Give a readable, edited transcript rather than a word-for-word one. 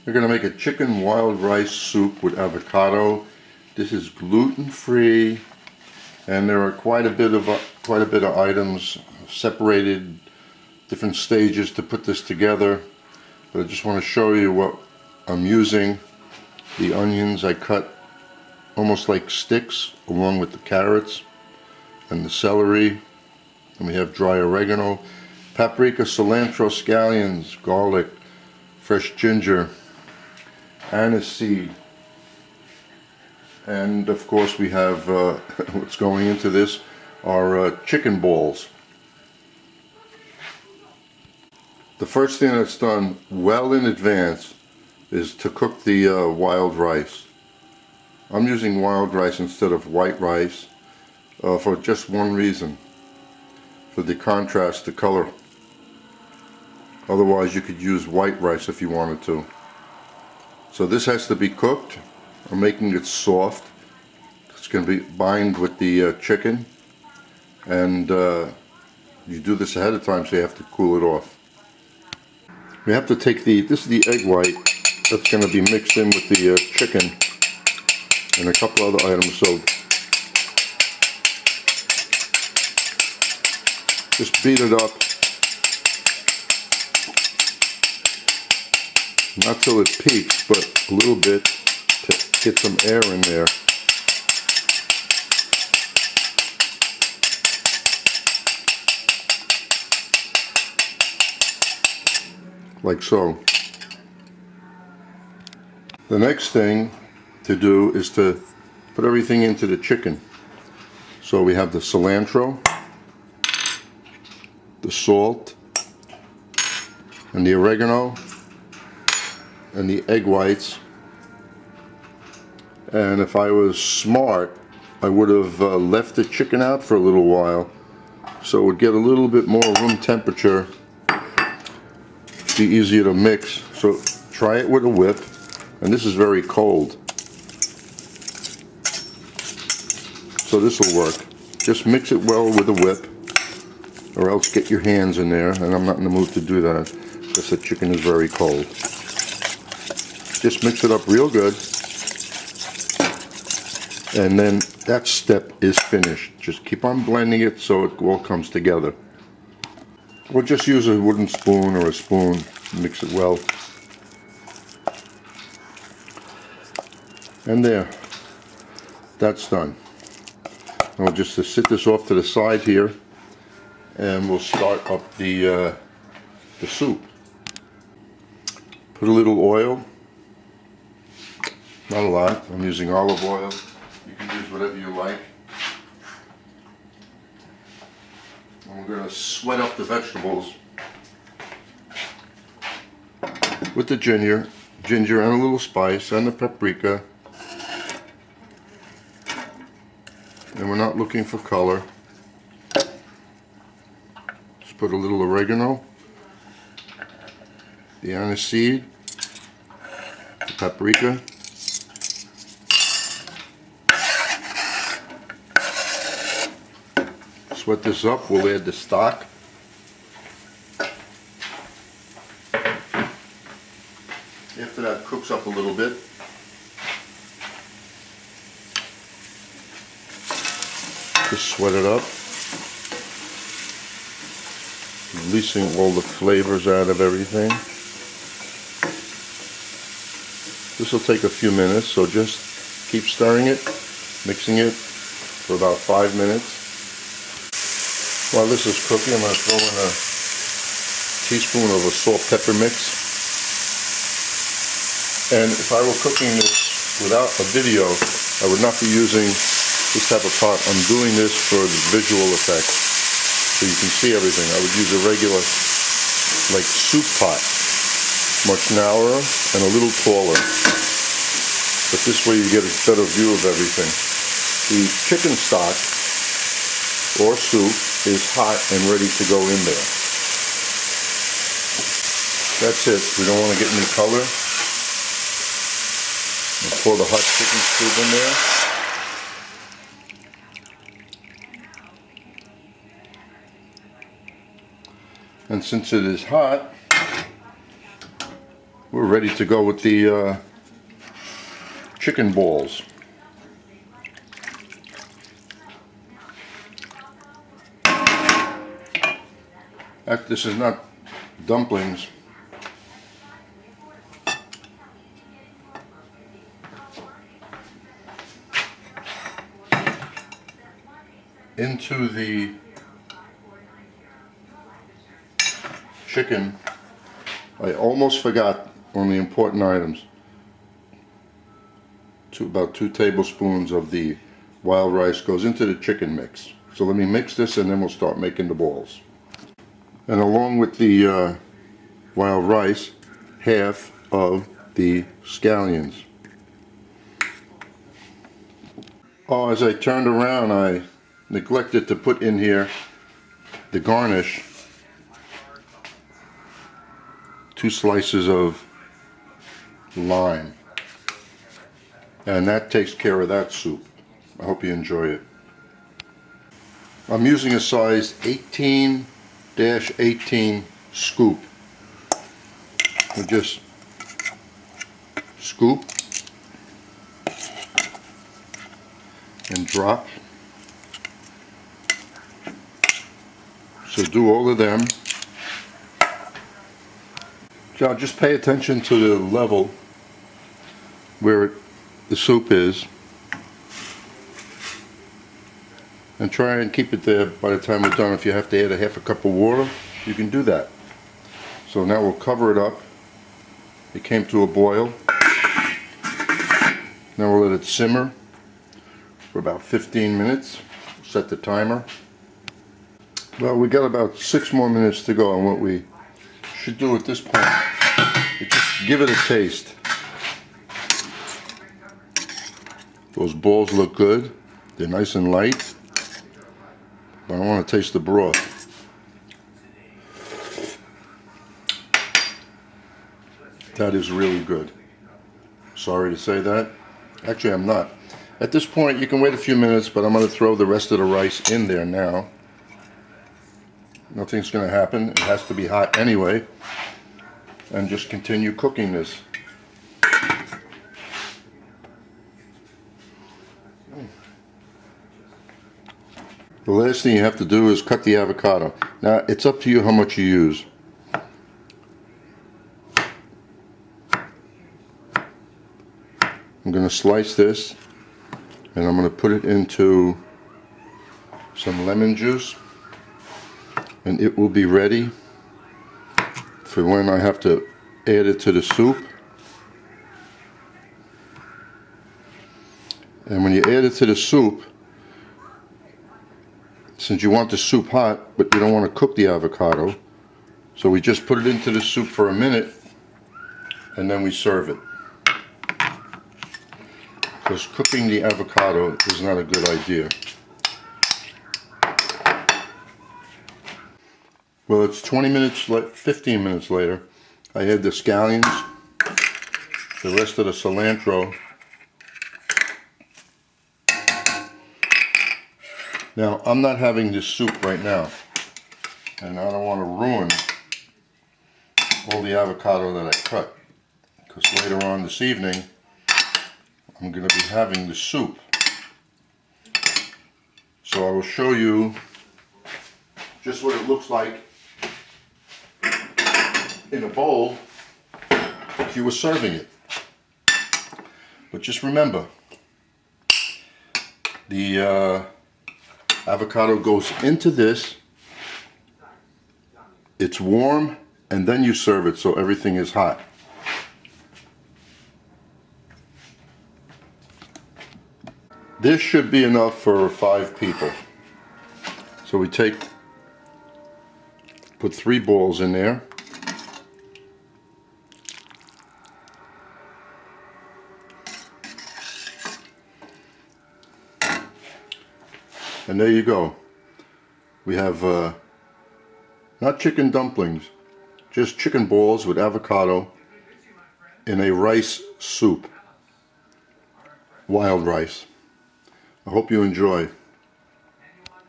We're going to make a chicken wild rice soup with avocado. This is gluten-free, and there are quite a bit of items separated, different stages to put this together. But I just want to show you what I'm using. The onions I cut almost like sticks, along with the carrots and the celery. And we have dry oregano, paprika, cilantro, scallions, garlic, fresh ginger, aniseed, and of course we have what's going into this are chicken balls. The first thing that's done well in advance is to cook the wild rice. I'm using wild rice instead of white rice for just one reason: for the contrast, the color. Otherwise you could use white rice if you wanted to. So this has to be cooked. I'm making it soft. It's going to be bind with the chicken, and you do this ahead of time, so you have to cool it off. We have to take this is the egg white that's going to be mixed in with the chicken and a couple other items. So just beat it up. Not till it peaks, but a little bit to get some air in there. Like so. The next thing to do is to put everything into the chicken. So we have the cilantro, the salt, and the oregano, and the egg whites. And if I was smart, I would have left the chicken out for a little while, so it would get a little bit more room temperature, be easier to mix. So try it with a whip, and this is very cold, so this will work. Just mix it well with a whip, or else get your hands in there, and I'm not in the mood to do that because the chicken is very cold. Just mix it up real good, and then that step is finished. Just keep on blending it so it all comes together. Or just use a wooden spoon or a spoon, mix it well. And there, that's done. Now just to sit this off to the side here, and we'll start up the soup. Put a little oil. Not a lot. I'm using olive oil. You can use whatever you like. And we're going to sweat up the vegetables with the ginger and a little spice and the paprika. And we're not looking for color. Just put a little oregano, the aniseed, the paprika. Sweat this up, we'll add the stock. After that cooks up a little bit, just sweat it up, releasing all the flavors out of everything. This will take a few minutes, so just keep stirring it, mixing it for about 5 minutes. While this is cooking, I'm going to throw in a teaspoon of a salt-pepper mix. And if I were cooking this without a video, I would not be using this type of pot. I'm doing this for the visual effect, so you can see everything. I would use a regular, like, soup pot, much narrower and a little taller. But this way you get a better view of everything. The chicken stock or soup is hot and ready to go in there. That's it. We don't want to get any color. We'll pour the hot chicken soup in there. And since it is hot, we're ready to go with the chicken balls. This is not dumplings. Into the chicken, I almost forgot one of the important items. About 2 tablespoons of the wild rice goes into the chicken mix. So let me mix this and then we'll start making the balls. And along with the wild rice, half of the scallions. Oh, as I turned around, I neglected to put in here the garnish. 2 slices of lime. And that takes care of that soup. I hope you enjoy it. I'm using a size 18-18 scoop. We just scoop and drop. So do all of them. Now just pay attention to the level where the soup is and try and keep it there by the time we're done. If you have to add a half a cup of water, you can do that. So now we'll cover it up. It came to a boil. Now we'll let it simmer for about 15 minutes. Set the timer. Well, we got about 6 more minutes to go, and what we should do at this point is just give it a taste. Those balls look good. They're nice and light. But I want to taste the broth. That is really good. Sorry to say that. Actually, I'm not. At this point, you can wait a few minutes, but I'm going to throw the rest of the rice in there now. Nothing's going to happen. It has to be hot anyway. And just continue cooking this. The last thing you have to do is cut the avocado. Now, it's up to you how much you use. I'm going to slice this and I'm going to put it into some lemon juice, and it will be ready for when I have to add it to the soup. And when you add it to the soup, since you want the soup hot but you don't want to cook the avocado, so we just put it into the soup for a minute and then we serve it. Because cooking the avocado is not a good idea. Well, it's 15 minutes later. I had the scallions, the rest of the cilantro. Now, I'm not having this soup right now, and I don't want to ruin all the avocado that I cut, because later on this evening I'm going to be having the soup. So I will show you just what it looks like in a bowl if you were serving it. But just remember, the avocado goes into this, it's warm, and then you serve it so everything is hot. This should be enough for 5 people. So we put 3 balls in there. And there you go. We have not chicken dumplings, just chicken balls with avocado in a rice soup. Wild rice. I hope you enjoy.